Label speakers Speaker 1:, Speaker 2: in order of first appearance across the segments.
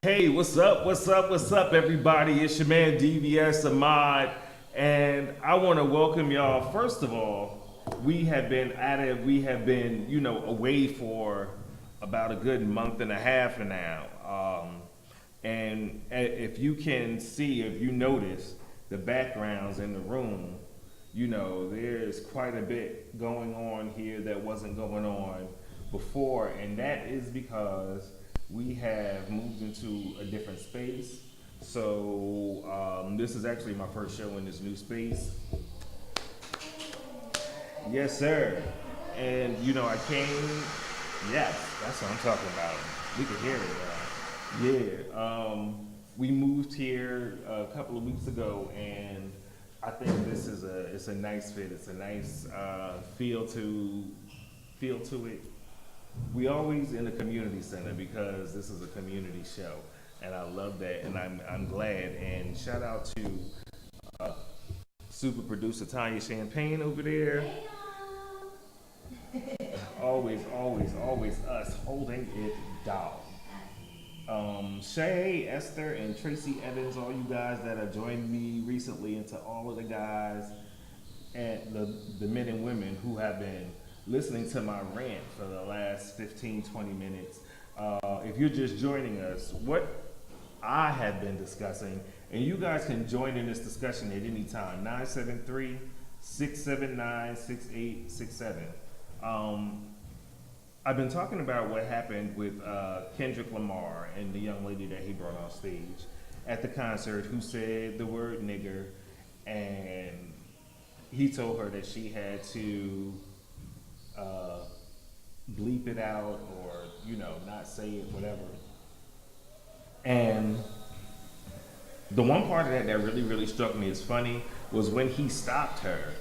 Speaker 1: Hey, what's up, everybody? It's your man DVS Ahmad, and I want to welcome y'all. First of all, we have been at it. We have been, away for about a good month and a half now. And if you can see, if you notice the backgrounds in the room, there's quite a bit going on here that wasn't going on before, and that is because we have moved into a different space. So this is actually my first show in this new space. Yes, sir. And I came. Yes, that's what I'm talking about. We can hear it. Yeah. We moved here a couple of weeks ago, and I think this is it's a nice fit. It's a nice feel to it. We always in the community center because this is a community show, and I love that, and I'm glad. And shout out to super producer Tanya Champagne over there. Always us holding it down. Shay, Esther, and Tracy Evans, all you guys that have joined me recently, and to all of the guys and the men and women who have been listening to my rant for the last 15-20 minutes. If you're just joining us, what I have been discussing, and you guys can join in this discussion at any time, 973-679-6867. I've been talking about what happened with Kendrick Lamar and the young lady that he brought on stage at the concert who said the word nigger, and he told her that she had to bleep it out or not say it, whatever. And the one part of that really struck me as funny was when he stopped her.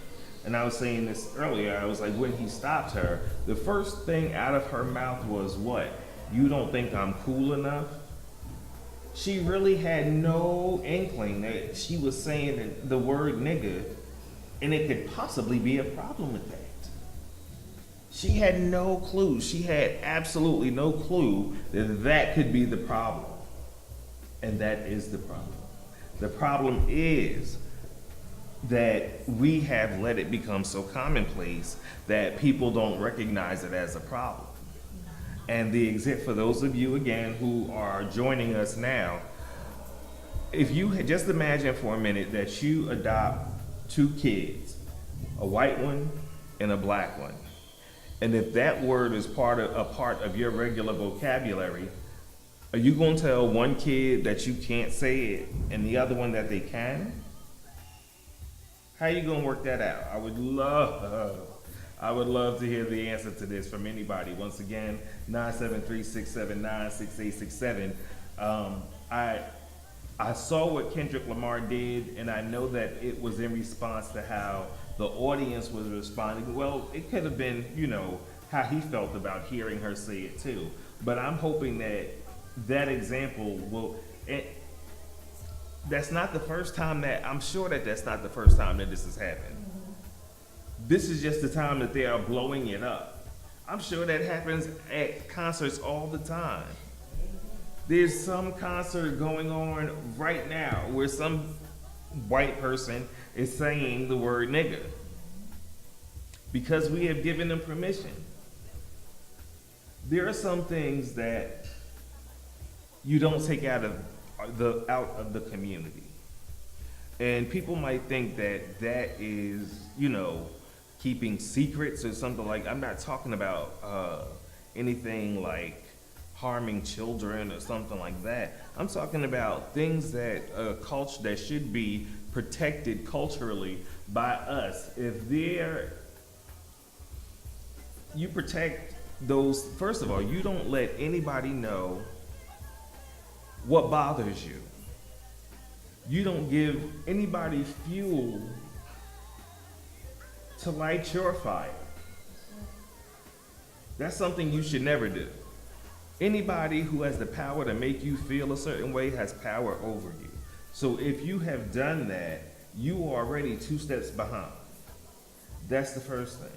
Speaker 1: And I was saying this earlier, I was like, when he stopped her, the first thing out of her mouth was what? You don't think I'm cool enough? She really had no inkling that she was saying the word nigga, and it could possibly be a problem with that. She had no clue. She had absolutely no clue that that could be the problem. And that is the problem. The problem is that we have let it become so commonplace that people don't recognize it as a problem. And for those of you, again, who are joining us now, if you just imagine for a minute that you adopt two kids, a white one and a black one, and if that word is a part of your regular vocabulary, are you going to tell one kid that you can't say it and the other one that they can? How are you going to work that out? I would love to hear the answer to this from anybody. Once again, 973-679-6867. I saw what Kendrick Lamar did, and I know that it was in response to how the audience was responding. Well, it could have been, how he felt about hearing her say it too. But I'm hoping that example will. That's not the first time that's not the first time that this has happened. This is just the time that they are blowing it up. I'm sure that happens at concerts all the time. There's some concert going on right now where some white person is saying the word nigger because we have given them permission. There are some things that you don't take out of the community. And people might think that that is, keeping secrets or something like. I'm not talking about anything like harming children or something like that. I'm talking about things that culture that should be protected culturally by us. If they're you protect those. First of all, you don't let anybody know what bothers you. You don't give anybody fuel to light your fire. That's something you should never do. Anybody who has the power to make you feel a certain way has power over you. So if you have done that, you are already two steps behind. That's the first thing.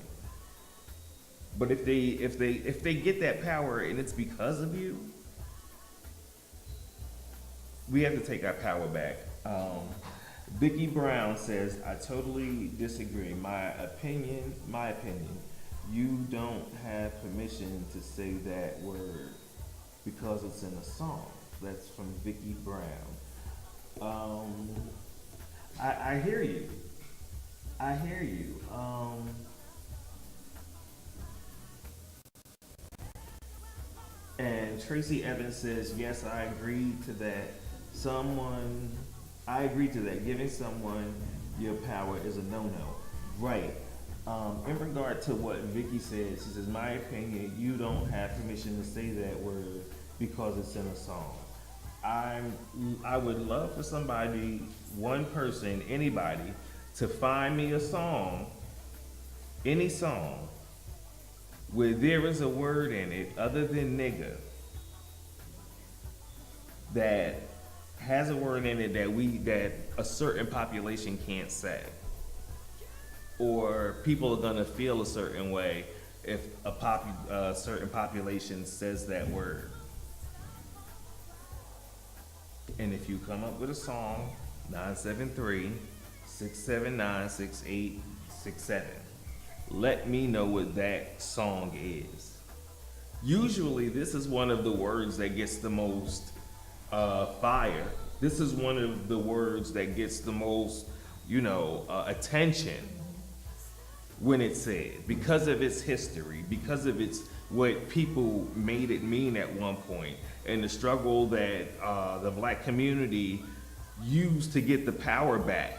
Speaker 1: But if they get that power and it's because of you, we have to take our power back. Vicky Brown says, I totally disagree. My opinion, you don't have permission to say that word because it's in a song. That's from Vicky Brown. I hear you. I hear you. And Tracy Evans says, yes, I agree to that. Someone, I agree to that. Giving someone your power is a no-no. Right. In regard to what Vicky said, she says, my opinion, you don't have permission to say that word because it's in a song. I would love for somebody, one person, anybody, to find me a song, any song, where there is a word in it other than nigga that has a word in it that a certain population can't say, or people are gonna feel a certain way if a certain population says that word. And if you come up with a song, 973-679-6867, let me know what that song is. Usually, this is one of the words that gets the most fire. This is one of the words that gets the most, attention when it's said, because of its history, because of its what people made it mean at one point, and the struggle that the black community used to get the power back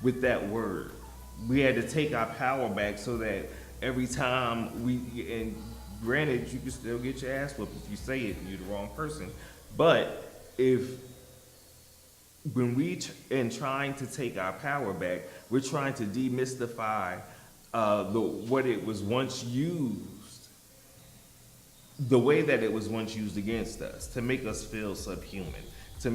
Speaker 1: with that word. We had to take our power back so that every time and granted, you can still get your ass whooped if you say it and you're the wrong person, but when in trying to take our power back, we're trying to demystify what it was once used, the way that it was once used against us, to make us feel subhuman, to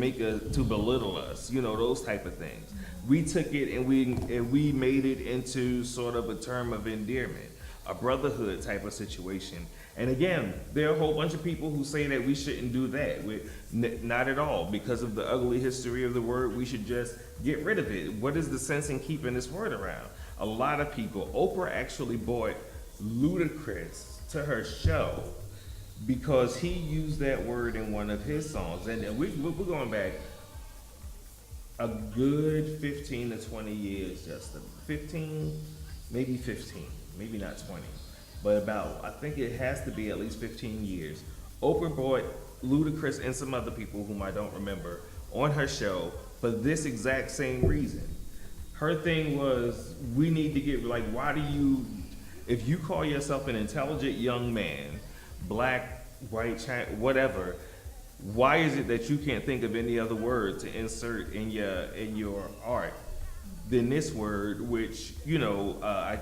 Speaker 1: belittle us, those type of things. We took it and we made it into sort of a term of endearment, a brotherhood type of situation. And again, there are a whole bunch of people who say that we shouldn't do that. Not at all. Because of the ugly history of the word, we should just get rid of it. What is the sense in keeping this word around? A lot of people, Oprah actually bought Ludacris to her show because he used that word in one of his songs. And we're going back a good 15 to 20 years, Justin. 15, maybe 15, maybe not 20. But I think it has to be at least 15 years. Oprah brought Ludacris and some other people whom I don't remember on her show for this exact same reason. Her thing was, we need to get, why do you, if you call yourself an intelligent young man, black, white, China, whatever, why is it that you can't think of any other word to insert in your art than this word, which I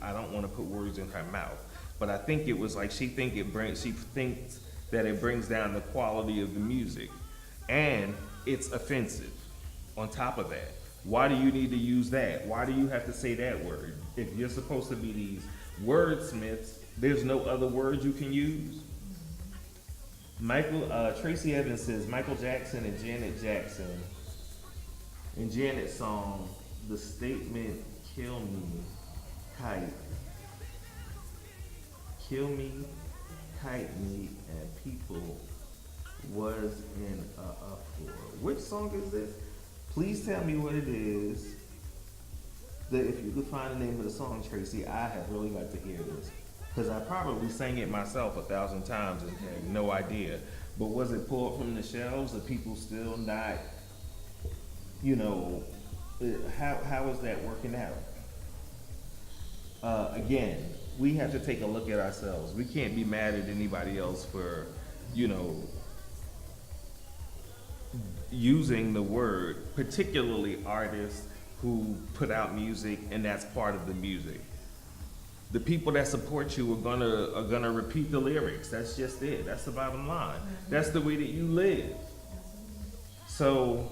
Speaker 1: don't want to put words in her mouth, but I think it was like she thinks that it brings down the quality of the music, and it's offensive. On top of that, why do you need to use that? Why do you have to say that word if you're supposed to be these wordsmiths? There's no other word you can use. Tracy Evans says Michael Jackson and Janet Jackson. In Janet's song, the statement, kill me, kite me, and people was in a uproar. Which song is this? Please tell me what it is. If you could find the name of the song, Tracy, I have really like to hear this. Because I probably sang it myself 1,000 times and had no idea. But was it pulled from the shelves? Are people still not, you know, how is that working out? Again, we have to take a look at ourselves. We can't be mad at anybody else for, you know, using the word, particularly artists who put out music and that's part of the music. The people that support you are gonna repeat the lyrics. That's just it. That's the bottom line. That's the way that you live. So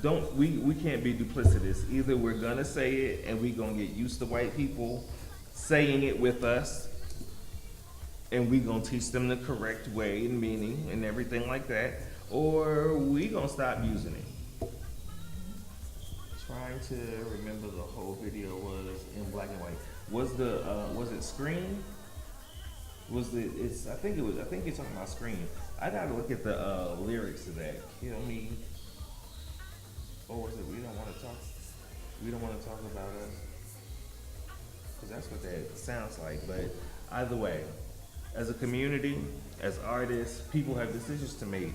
Speaker 1: don't we can't be duplicitous. Either we're gonna say it and we're gonna get used to white people saying it with us, and we gonna teach them the correct way and meaning and everything like that, or we gonna stop using it. Trying to remember the whole video was in black and white. Was it Scream? I think you're talking about Scream. I gotta look at the lyrics to that. Kill me. Or was it we don't want to talk about us? Because that's what that sounds like. But either way, as a community, as artists, people have decisions to make.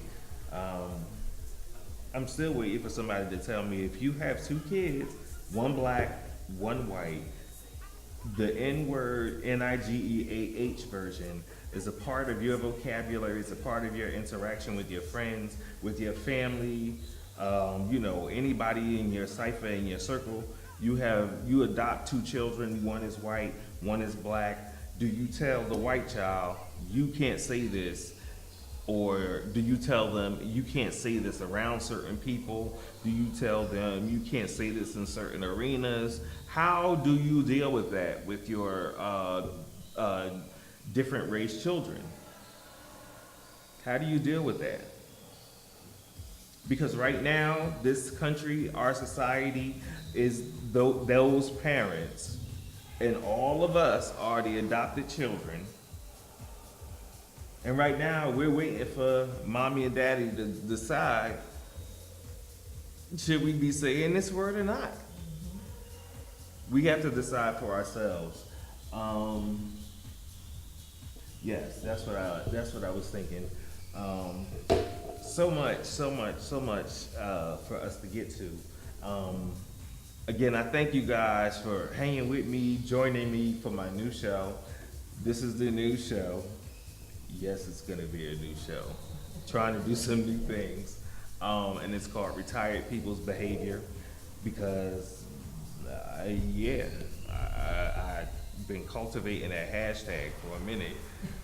Speaker 1: I'm still waiting for somebody to tell me if you have two kids, one black, one white, the N-word, Nigeah version is a part of your vocabulary, it's a part of your interaction with your friends, with your family, you know, anybody in your cipher, in your circle. You adopt two children, one is white, one is black. Do you tell the white child, you can't say this? Or do you tell them you can't say this around certain people? Do you tell them you can't say this in certain arenas? How do you deal with that with your different race children? How do you deal with that? Because right now, this country, our society is those parents, and all of us are the adopted children. And right now, we're waiting for mommy and daddy to decide, should we be saying this word or not? We have to decide for ourselves. Yes, that's what I was thinking. So much for us to get to. Again, I thank you guys for hanging with me, joining me for my new show. This is the new show. Yes, it's gonna be a new show. Trying to do some new things. And it's called Retired People's Behavior because, I've been cultivating that hashtag for a minute.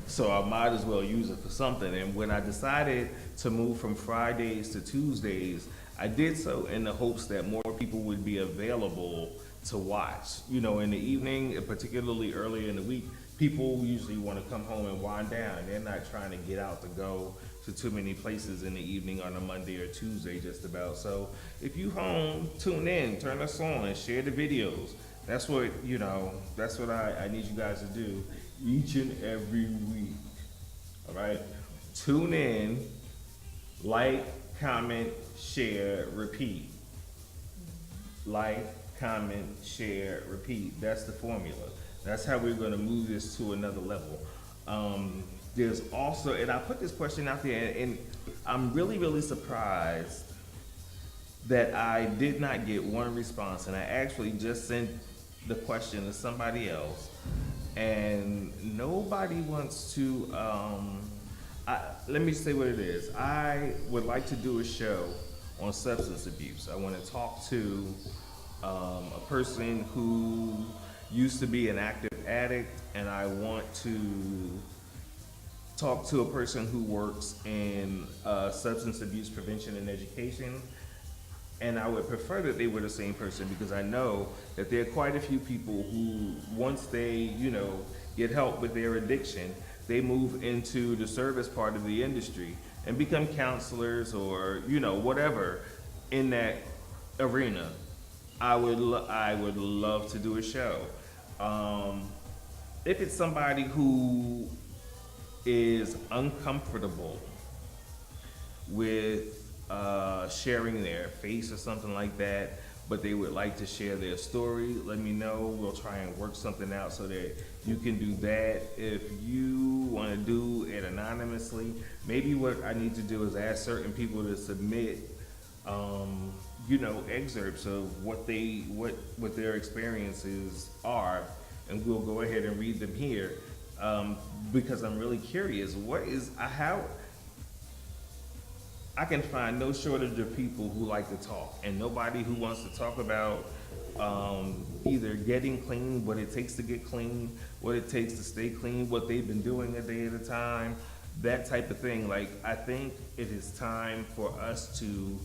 Speaker 1: So I might as well use it for something. And when I decided to move from Fridays to Tuesdays, I did so in the hopes that more people would be available to watch. You know, in the evening, particularly early in the week, people usually want to come home and wind down. They're not trying to get out to go to too many places in the evening on a Monday or Tuesday just about. So if you home, tune in, turn us on, and share the videos. That's what, that's what I need you guys to do each and every week. All right? Tune in, like, comment, share, repeat. Like, comment, share, repeat. That's the formula. That's how we're going to move this to another level. There's also, and I put this question out there, and I'm really, really surprised that I did not get one response, and I actually just sent the question to somebody else, and nobody wants to, let me say what it is. I would like to do a show on substance abuse. I want to talk to a person who used to be an active addict, and I want to talk to a person who works in substance abuse prevention and education. And I would prefer that they were the same person because I know that there are quite a few people who, once they, get help with their addiction, they move into the service part of the industry and become counselors or, whatever in that arena. I would love to do a show. If it's somebody who is uncomfortable with sharing their face or something like that, but they would like to share their story, let me know. We'll try and work something out so that you can do that. If you want to do it anonymously, maybe what I need to do is ask certain people to submit, excerpts of what their experiences are, and we'll go ahead and read them here. Because I'm really curious, how I can find no shortage of people who like to talk, and nobody who wants to talk about either getting clean, what it takes to get clean, what it takes to stay clean, what they've been doing a day at a time, that type of thing. Like, I think it is time for us to,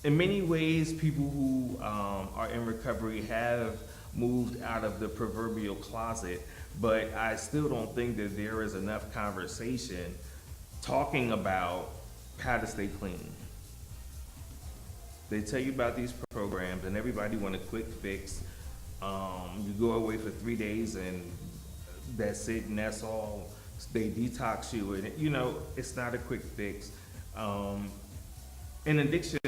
Speaker 1: in many ways, people who are in recovery have moved out of the proverbial closet, but I still don't think that there is enough conversation talking about how to stay clean. They tell you about these programs, and everybody want a quick fix. You go away for 3 days, and that's it, and that's all. They detox you, and it's not a quick fix. An addiction,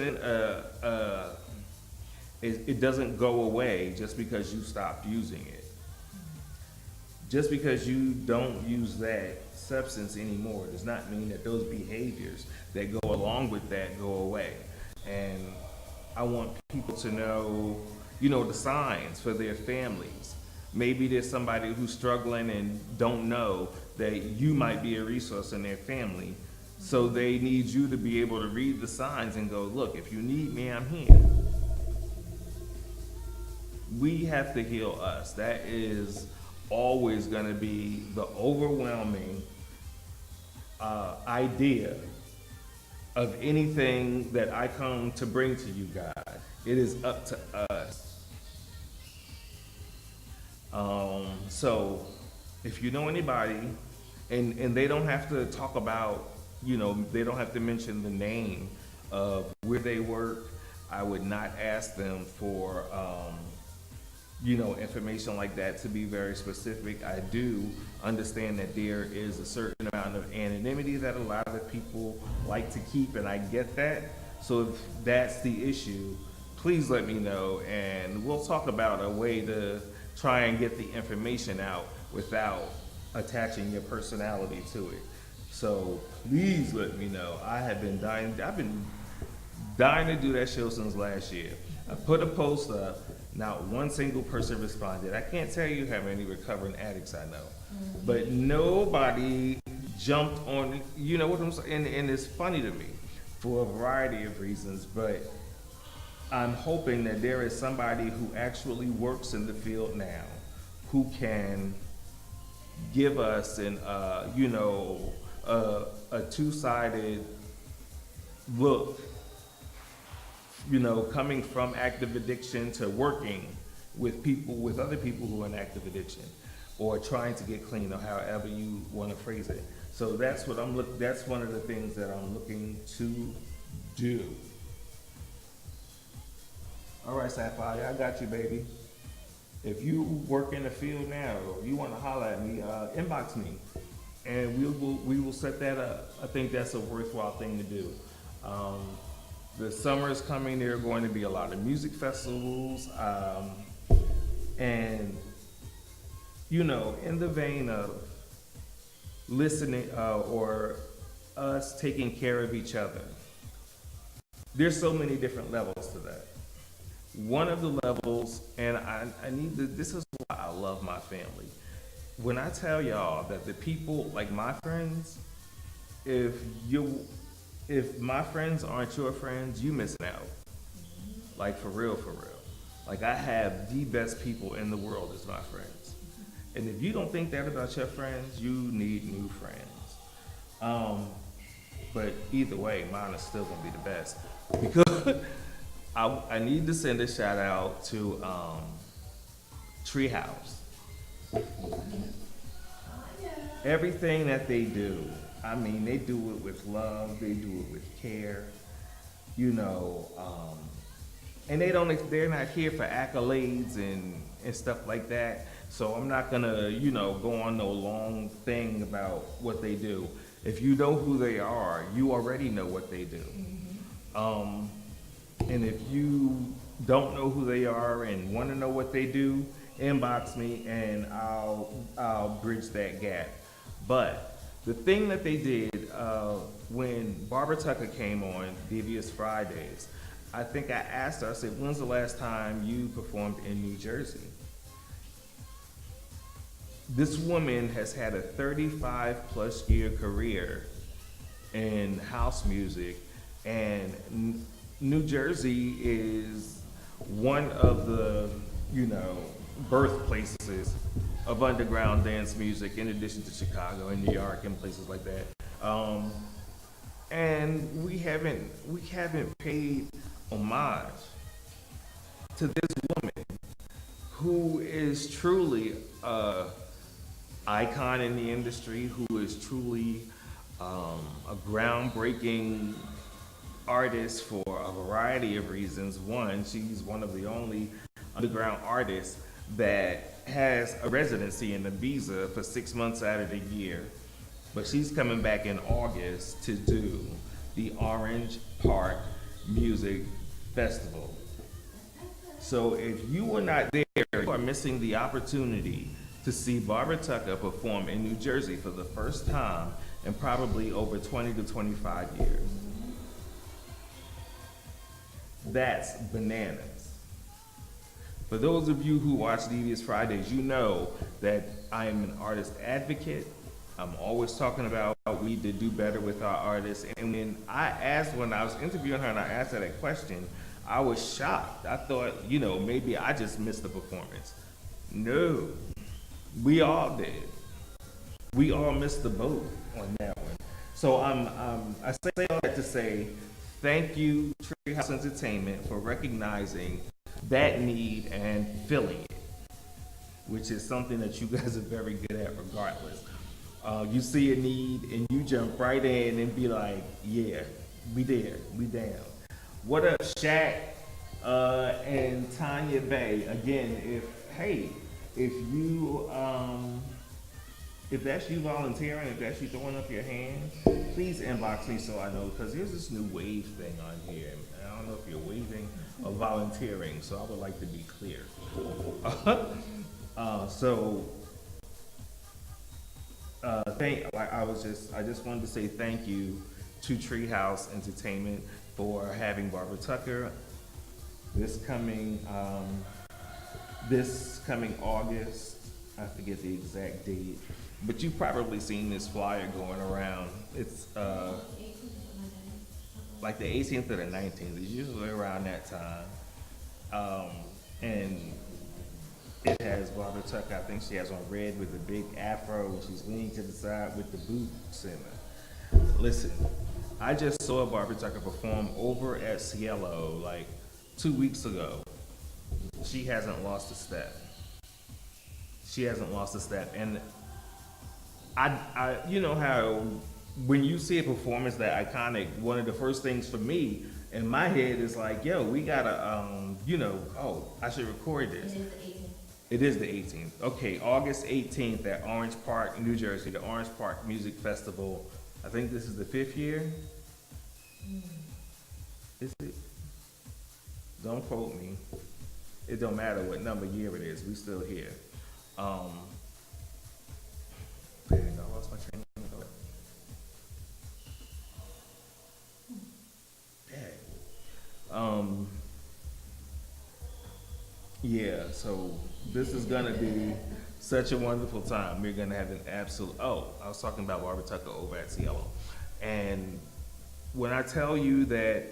Speaker 1: it doesn't go away just because you stopped using it. Just because you don't use that substance anymore does not mean that those behaviors that go along with that go away. And I want people to know, the signs for their families. Maybe there's somebody who's struggling and don't know that you might be a resource in their family. So they need you to be able to read the signs and go, look, if you need me, I'm here. We have to heal us. That is always going to be the overwhelming idea of anything that I come to bring to you guys. It is up to us. So if you know anybody, and they don't have to talk about, they don't have to mention the name of where they work. I would not ask them for information like that to be very specific. I do understand that there is a certain amount of anonymity that a lot of people like to keep, and I get that. So if that's the issue, please let me know, and we'll talk about a way to try and get the information out without attaching your personality to it. So please let me know. I've been dying to do that show since last year. I put a post up, not one single person responded. I can't tell you how many recovering addicts I know, but nobody jumped on, you know what I'm saying? And it's funny to me for a variety of reasons, but I'm hoping that there is somebody who actually works in the field now who can give us a two-sided look, coming from active addiction to working with other people who are in active addiction, or trying to get clean, or however you want to phrase it. So that's what that's one of the things that I'm looking to do. All right, Sapphire, I got you, baby. If you work in the field now, or you want to holler at me, inbox me, and we will set that up. I think that's a worthwhile thing to do. The summer is coming. There are going to be a lot of music festivals, and in the vein of listening or us taking care of each other, there's so many different levels to that. One of the levels, and this is why I love my family. When I tell y'all that the people, like my friends, if my friends aren't your friends, you missing out. Like, for real, for real. Like, I have the best people in the world as my friends. And if you don't think that about your friends, you need new friends. But either way, mine is still gonna be the best. Because I need to send a shout out to Treehouse. Everything that they do, they do it with love, they do it with care, and they're not here for accolades and stuff like that. So I'm not gonna, go on no long thing about what they do. If you know who they are, you already know what they do. Um, and if you don't know who they are and want to know what they do, inbox me and I'll bridge that gap. But the thing that they did when Barbara Tucker came on Devious Fridays, I think I asked her. I said, "When's the last time you performed in New Jersey?" This woman has had a 35 plus year career in house music, and New Jersey is one of the, you know, birthplaces of underground dance music, in addition to Chicago and New York and places like that. And we haven't paid homage to this woman who is truly a icon in the industry, who is truly a groundbreaking artist for a variety of reasons. One, she's one of the only underground artists that has a residency in Ibiza for 6 months out of the year. But she's coming back in August to do the Orange Park Music Festival. So if you were not there, you are missing the opportunity to see Barbara Tucker perform in New Jersey for the first time in probably over 20 to 25 years. That's bananas. For those of you who watch Devious Fridays, you know that I am an artist advocate. I'm always talking about we need to do better with our artists. And when I was interviewing her and I asked her that question, I was shocked. I thought, maybe I just missed the performance. No, we all did. We all missed the boat on that one. So I say all that to say thank you, Treehouse Entertainment, for recognizing that need and filling it, which is something that you guys are very good at regardless. You see a need and you jump right in and be like, yeah, we there, we down. What up, Shaq and Tanya Bay? Again, if you if that's you volunteering, if that's you throwing up your hand, please inbox me so I know, because there's this new wave thing on here. And I don't know if you're waving or volunteering, so I would like to be clear. I just wanted to say thank you to Treehouse Entertainment for having Barbara Tucker this coming August. I forget the exact date, but you've probably seen this flyer going around. It's like the 18th or the 19th. It's usually around that time, and it has Barbara Tucker. I think she has on red with a big afro, and she's leaning to the side with the boots. And listen, I just saw Barbara Tucker perform over at Cielo like 2 weeks ago. She hasn't lost a step. She hasn't lost a step. And I you know how when you see a performance that iconic, one of the first things for me in my head is like, yo, we gotta, I should record this. It is the 18th. Okay, August 18th at Orange Park, New Jersey, the Orange Park Music Festival. I think this is the 5th year. Is it? Don't quote me. It don't matter what number year it is. We still here. Dang, I lost my train of thought. Dang. Yeah, so this is gonna be such a wonderful time. We're gonna have an absolute, I was talking about Barbara Tucker over at Cielo. And when I tell you that,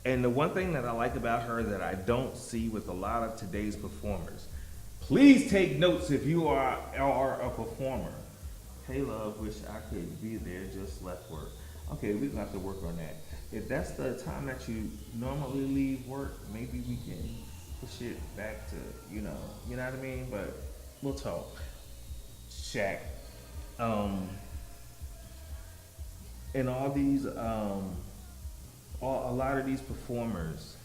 Speaker 1: and the one thing that I like about her that I don't see with a lot of today's performers, please take notes if you are a performer. Hey love, wish I could be there, just left work. Okay, we're gonna have to work on that. If that's the time that you normally leave work, maybe we can push it back to, you know what I mean? But we'll talk. Shaq. And all these, a lot of these performers,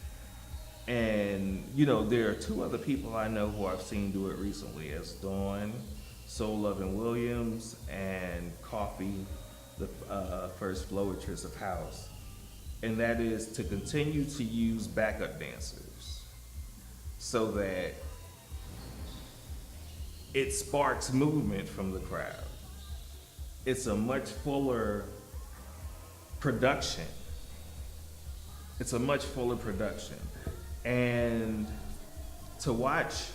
Speaker 1: and there are two other people I know who I've seen do it recently, as Dawn, Soul Lovin' Williams, and Coffee, the first floetress of house. and that is to continue to use backup dancers so that it sparks movement from the crowd. It's a much fuller production. It's a much fuller production. And to watch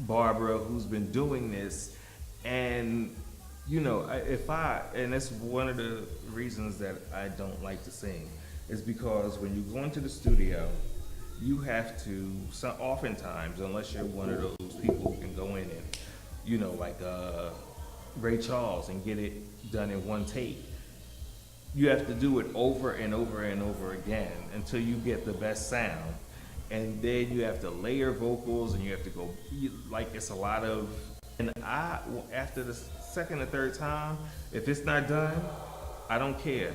Speaker 1: Barbara, who's been doing this, and and that's one of the reasons that I don't like to sing, is because when you go into the studio, you have to, so oftentimes, unless you're one of those people who can go in and, like Ray Charles and get it done in one take, you have to do it over and over and over again until you get the best sound. And then you have to layer vocals and you have to go, like, it's a lot of, and after the second or third time, if it's not done, I don't care.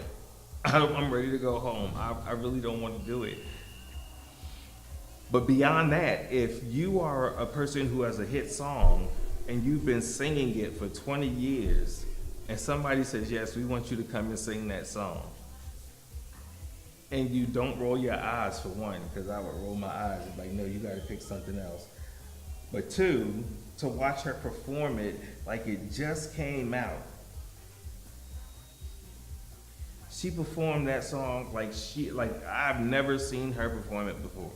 Speaker 1: I'm ready to go home. I really don't want to do it. But beyond that, if you are a person who has a hit song and you've been singing it for 20 years, and somebody says, yes, we want you to come and sing that song, and you don't roll your eyes, for one, because I would roll my eyes and be like, no, you got to pick something else. But two, to watch her perform it like it just came out. She performed that song like I've never seen her perform it before.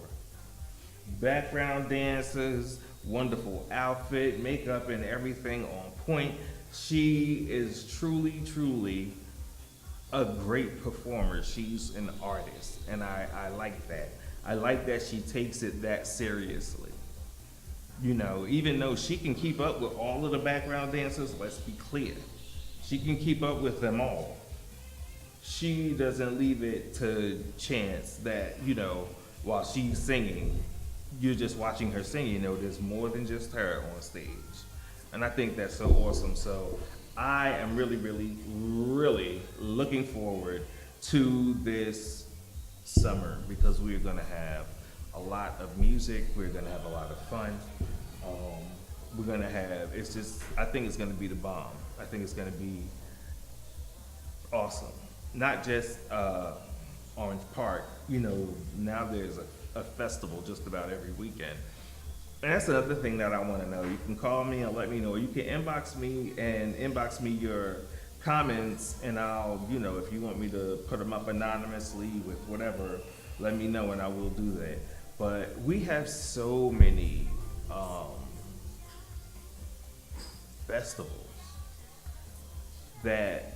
Speaker 1: Background dancers, wonderful outfit, makeup and everything on point. She is truly, truly a great performer. She's an artist, and I like that. I like that she takes it that seriously. Even though she can keep up with all of the background dancers, let's be clear. She can keep up with them all. She doesn't leave it to chance that, while she's singing, you're just watching her sing. There's more than just her on stage. And I think that's so awesome. So I am really, really, really looking forward to this summer because we're going to have a lot of music. We're going to have a lot of fun. We're going to have, I think it's going to be the bomb. I think it's going to be awesome. Not just Orange Park. Now there's a festival just about every weekend. And that's another thing that I want to know. You can call me and let me know. You can inbox me your comments, and I'll, if you want me to put them up anonymously with whatever, let me know and I will do that. But we have so many festivals that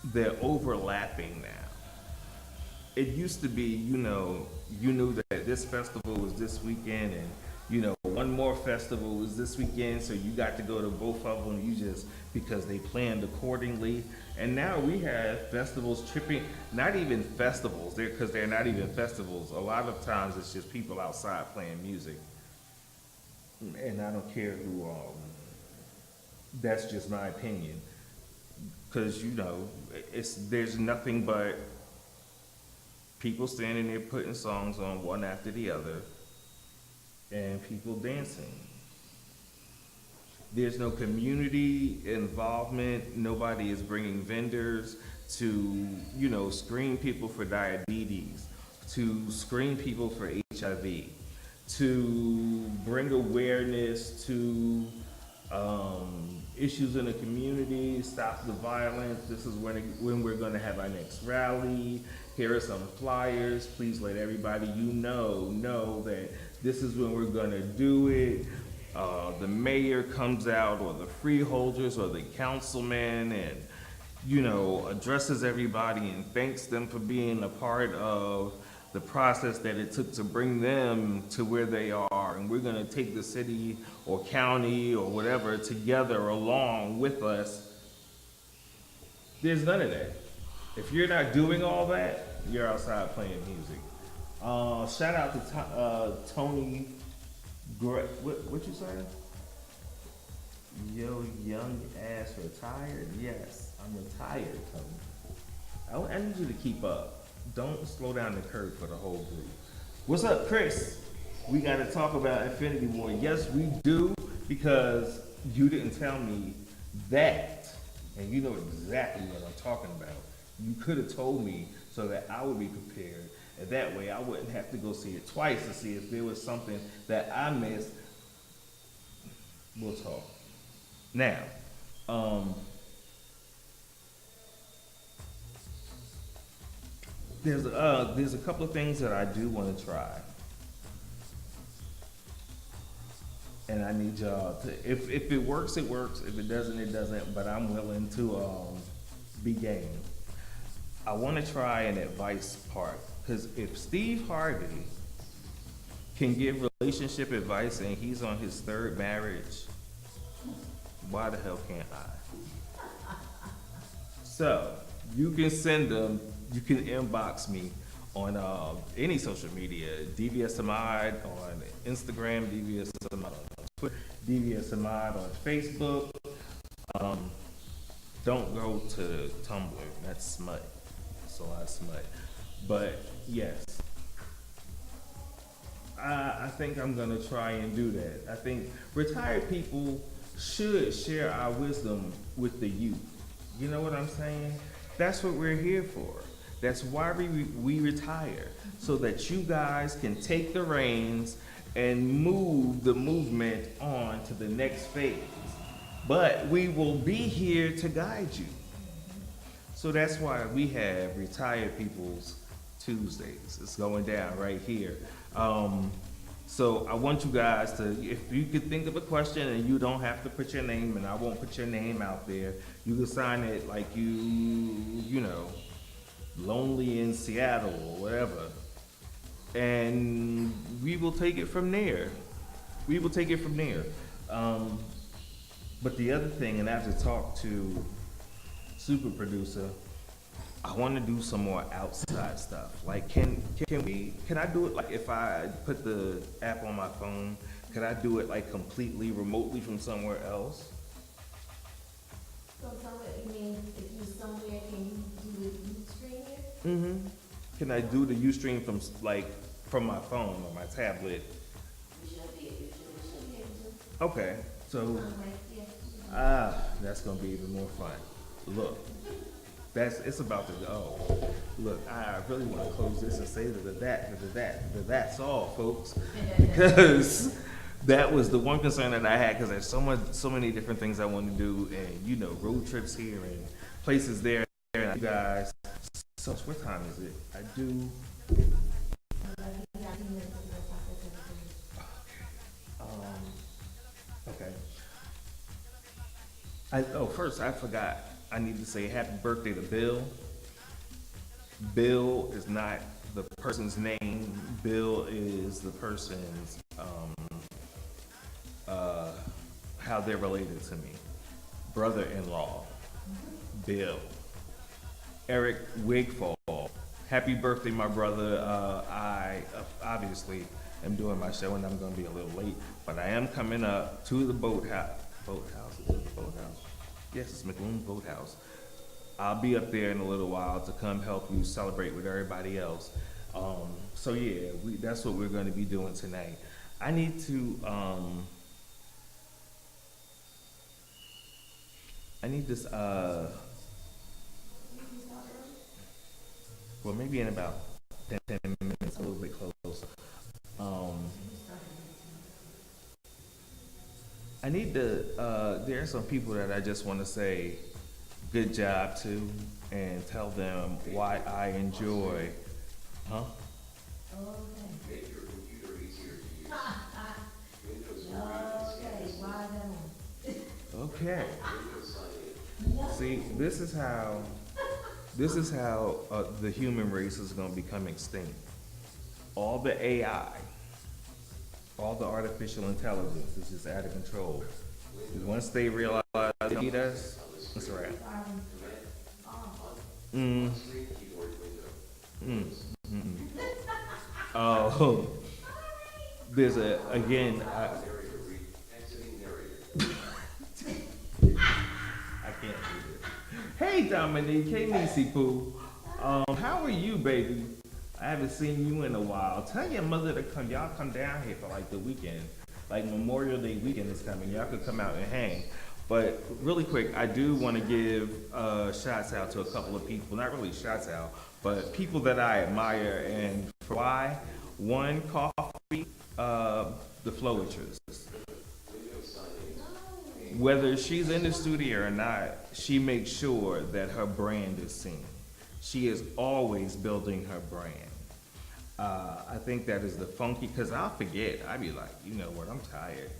Speaker 1: they're overlapping now. It used to be, you knew that this festival was this weekend and, one more festival was this weekend, so you got to go to both of them, because they planned accordingly. And now we have festivals tripping, not even festivals, because they're not even festivals. A lot of times it's just people outside playing music. And I don't care who, that's just my opinion. Because, there's nothing but people standing there putting songs on one after the other and people dancing. There's no community involvement. Nobody is bringing vendors to, screen people for diabetes, to screen people for HIV, to bring awareness to issues in the community, stop the violence. This is when we're going to have our next rally. Here are some flyers. Please let everybody know that this is when we're going to do it. The mayor comes out, or the freeholders, or the councilman, and addresses everybody and thanks them for being a part of the process that it took to bring them to where they are. And we're going to take the city or county or whatever together along with us. There's none of that. If you're not doing all that, you're outside playing music. Shout out to Tony. What you say? Yo, young ass retired? Yes, I'm retired, Tony. I need you to keep up. Don't slow down the curve for the whole group. What's up, Chris? We got to talk about Infinity War. Yes, we do, because you didn't tell me that, and you know exactly what I'm talking about. You could have told me so that I would be prepared. And that way I wouldn't have to go see it twice to see if there was something that I missed. We'll talk. Now, um, there's a couple of things that I do want to try, and I need y'all to. If it works, it works. If it doesn't, it doesn't. But I'm willing to be game. I want to try an advice part because if Steve Harvey can give relationship advice and he's on his third marriage, why the hell can't I? So you can send them, you can inbox me on any social media, DVS Ahmad on Instagram, DVS Ahmad on Twitter, DVS Ahmad on Facebook. Um, don't go to Tumblr, that's smut. That's a lot of smut. But yes, I think I'm gonna try and do that. I think retired people should share our wisdom with the youth. You know what I'm saying? That's what we're here for. That's why we retire, so that you guys can take the reins and move the movement on to the next phase. But we will be here to guide you. So that's why we have Retired People's Tuesdays. It's going down right here. So I want you guys to, if you could think of a question and you don't have to put your name, and I won't put your name out there, you can sign it like you know, lonely in Seattle or whatever. And we will take it from there. We will take it from there. But the other thing, and I have to talk to super producer, I want to do some more outside stuff. Like, can I do it like if I put the app on my phone? Could I do it like completely remotely from somewhere else?
Speaker 2: So somewhere, you mean if you somewhere, can you do it, you stream it?
Speaker 1: Mm-hmm. Can I do the Ustream from from my phone or my tablet?
Speaker 2: You should be able to.
Speaker 1: Okay, so
Speaker 2: Right, yeah.
Speaker 1: that's gonna be even more fun. Look, it's about to go. Look, I really want to close this and say that's all, folks, because that was the one concern that I had, because there's so many different things I want to do, and you know, road trips here and places there, and you guys. So what time is it? I do. Okay. First I forgot. I need to say happy birthday to Bill. Bill is not the person's name. Bill is the person's how they're related to me. Brother-in-law, Bill. Eric Wigfall. Happy birthday, my brother. I obviously am doing my show and I'm going to be a little late, but I am coming up to the boathouse. Boathouse? Is it the boathouse? Yes, it's McLean Boathouse. I'll be up there in a little while to come help you celebrate with everybody else. So yeah, that's what we're going to be doing tonight. I need to, I need this, well, maybe in about 10 minutes, a little bit close. I need to, there are some people that I just want to say good job to and tell them why I enjoy, huh?
Speaker 2: Okay. Okay, why don't?
Speaker 1: Okay. See, this is how the human race is going to become extinct. All the AI, all the artificial intelligence is just out of control. Once they realize they need us, it's a wrap. Mm. Mm. Mm. Oh, there's again. I can't do this. Hey Dominique, hey Nisi Poo. How are you, baby? I haven't seen you in a while. Tell your mother to come. Y'all come down here for like the weekend. Like Memorial Day weekend is coming. Y'all could come out and hang. But really quick, I do want to give shots out to a couple of people. Not really shots out, but people that I admire and for why. One, Coffee, the Floetress. Whether she's in the studio or not, she makes sure that her brand is seen. She is always building her brand. I think that is the funky, because I'll forget. I'd be like, you know what, I'm tired.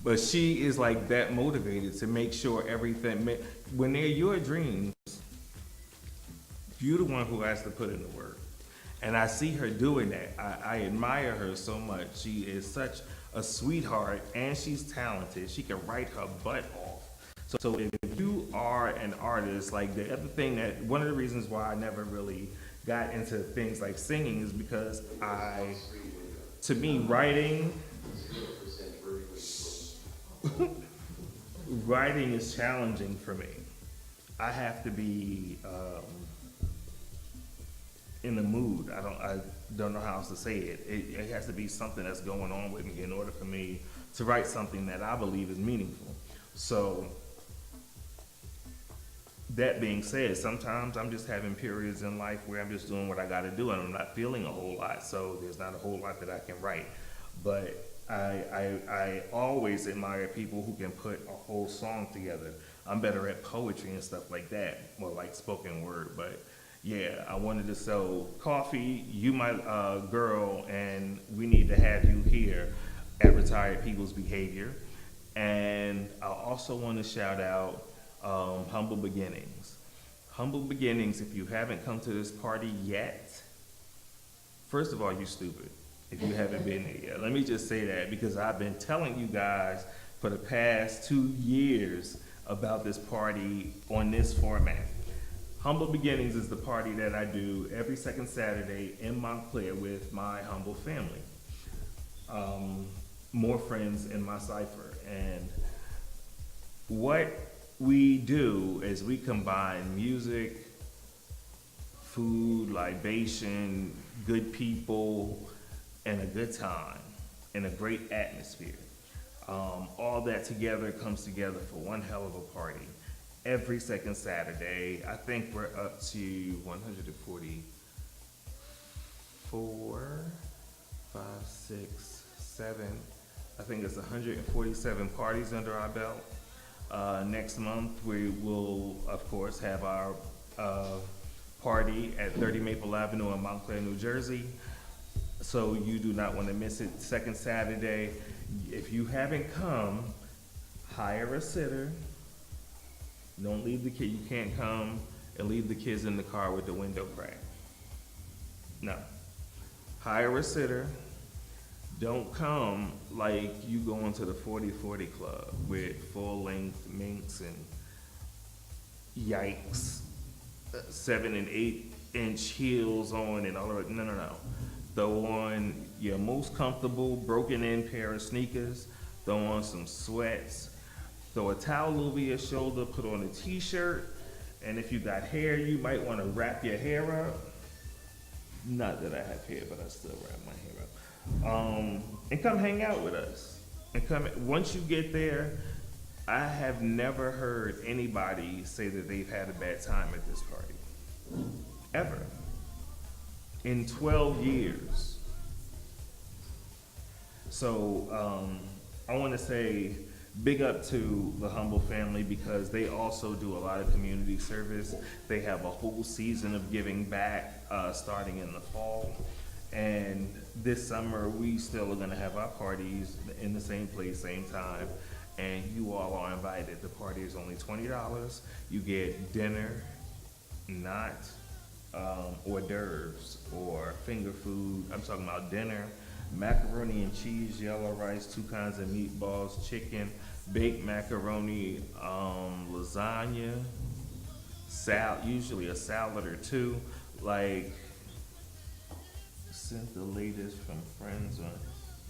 Speaker 1: But she is like that motivated to make sure everything, when they're your dreams, you're the one who has to put in the work. And I see her doing that. I admire her so much. She is such a sweetheart and she's talented. She can write her butt off. So if you are an artist, like the other thing that, one of the reasons why I never really got into things like singing is because to me, writing is challenging for me. I have to be in the mood. I don't know how else to say it. It has to be something that's going on with me in order for me to write something that I believe is meaningful. So that being said, sometimes I'm just having periods in life where I'm just doing what I got to do and I'm not feeling a whole lot. So there's not a whole lot that I can write. But I always admire people who can put a whole song together. I'm better at poetry and stuff like that, more like spoken word. But yeah, I wanted to sell Coffee. You my girl, and we need to have you here at Retired People's Behavior. And I also want to shout out Humble Beginnings. Humble Beginnings, if you haven't come to this party yet, first of all, you stupid if you haven't been there yet. Let me just say that because I've been telling you guys for the past 2 years about this party on this format. Humble Beginnings is the party that I do every second Saturday in Montclair with my humble family. More friends in my cipher. And what we do is we combine music, food, libation, good people, and a good time, and a great atmosphere. All that together comes together for one hell of a party. Every second Saturday, I think we're up to 144, 5, 6, 7. I think it's 147 parties under our belt. Next month, we will, of course, have our party at 30 Maple Avenue in Montclair, New Jersey. So you do not want to miss it. Second Saturday, if you haven't come, hire a sitter. Don't leave the kid. You can't come and leave the kids in the car with the window cracked. No. Hire a sitter. Don't come like you going to the 40-40 club with full-length minks and yikes, 7 and 8-inch heels on and all of it. No, no, no. Throw on your most comfortable broken-in pair of sneakers. Throw on some sweats. Throw a towel over your shoulder. Put on a t-shirt. And if you got hair, you might want to wrap your hair up. Not that I have hair, but I still wrap my hair up. And come hang out with us. And come. Once you get there, I have never heard anybody say that they've had a bad time at this party. Ever. In 12 years. So I want to say big up to the Humble family because they also do a lot of community service. They have a whole season of giving back starting in the fall. And this summer, we still are going to have our parties in the same place, same time. And you all are invited. The party is only $20. You get dinner, not hors d'oeuvres or finger food. I'm talking about dinner, macaroni and cheese, yellow rice, 2 kinds of meatballs, chicken, baked macaroni, lasagna, usually a salad or 2. Like, sent the latest from friends on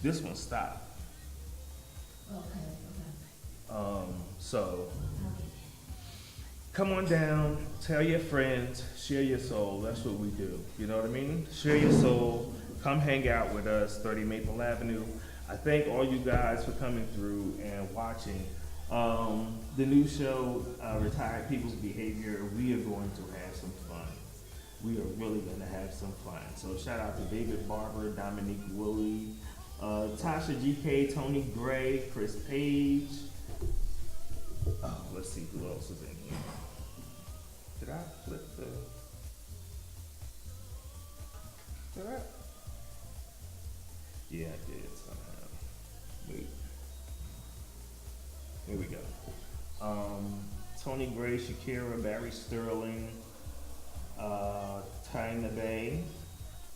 Speaker 1: this one stopped.
Speaker 2: Okay.
Speaker 1: So come on down, tell your friends, share your soul. That's what we do. You know what I mean? Share your soul. Come hang out with us, 30 Maple Avenue. I thank all you guys for coming through and watching. The new show, Retired People's Behavior, we are going to have some fun. We are really going to have some fun. So shout out to David Barber, Dominique Woolley, Tasha GK, Tony Gray, Chris Page. Oh, let's see who else is in here. Did I flip the... Did I? Yeah, I did somehow. Wait. Here we go. Tony Gray, Shakira, Barry Sterling, Tyna Bay,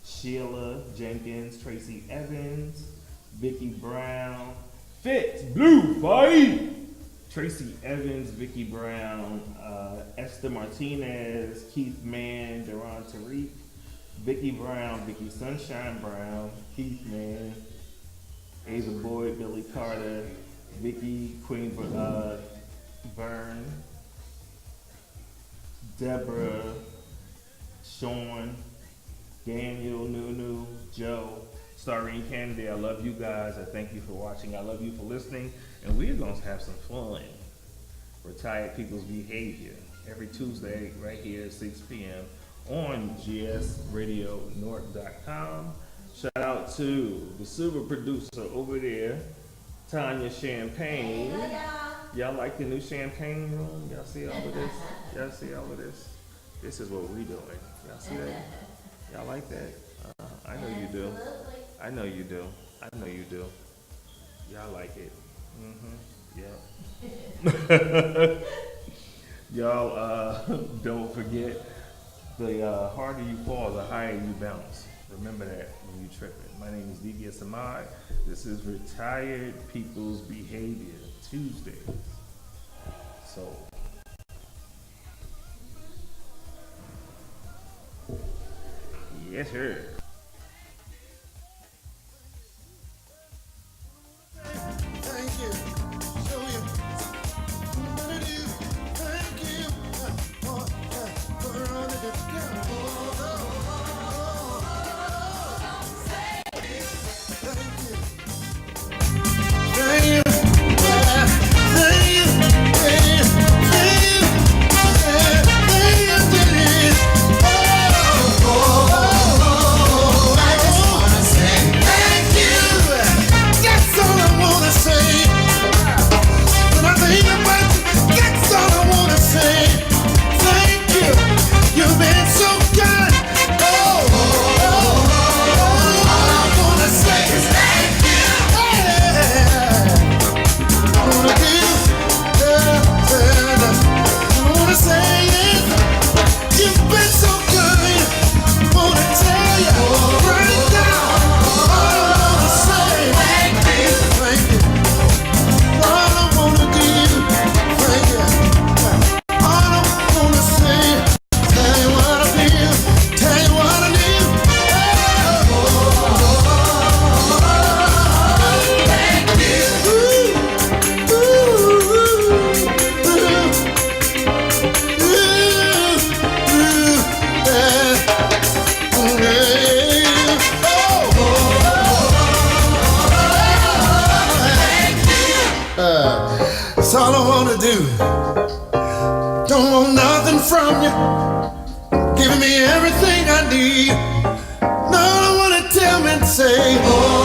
Speaker 1: Sheila Jenkins, Tracy Evans, Vicky Brown, Fitz Blue Fight, Tracy Evans, Vicky Brown, Esther Martinez, Keith Mann, Deron Tariq, Vicky Brown, Vicky Sunshine Brown, Keith Mann, Ava Boyd, Billy Carter, Vicky Queen Byrne, Deborah, Sean, Daniel, Nunu, Joe, Starine Kennedy. I love you guys. I thank you for watching. I love you for listening. And we're going to have some fun. Retired People's Behavior every Tuesday right here at 6 p.m. on gsradionorth.com. Shout out to the super producer over there, Tanya Champagne. Y'all like the new champagne room? Y'all see all of this? Y'all see all of this? This is what we doing. Y'all see that? Y'all like that? I know you do. I know you do. I know you do. Y'all like it. Yeah. Y'all, don't forget, the harder you fall, the higher you bounce. Remember that when you tripping. My name is DBS Ahmad. This is Retired People's Behavior Tuesday. So, yes, sir.
Speaker 3: Thank you. Show you. Thank you. For running it down. Thank you. Thank you. That's all I wanna do. Don't want nothing from you. Giving me everything I need. No one wanna tell me and say, oh.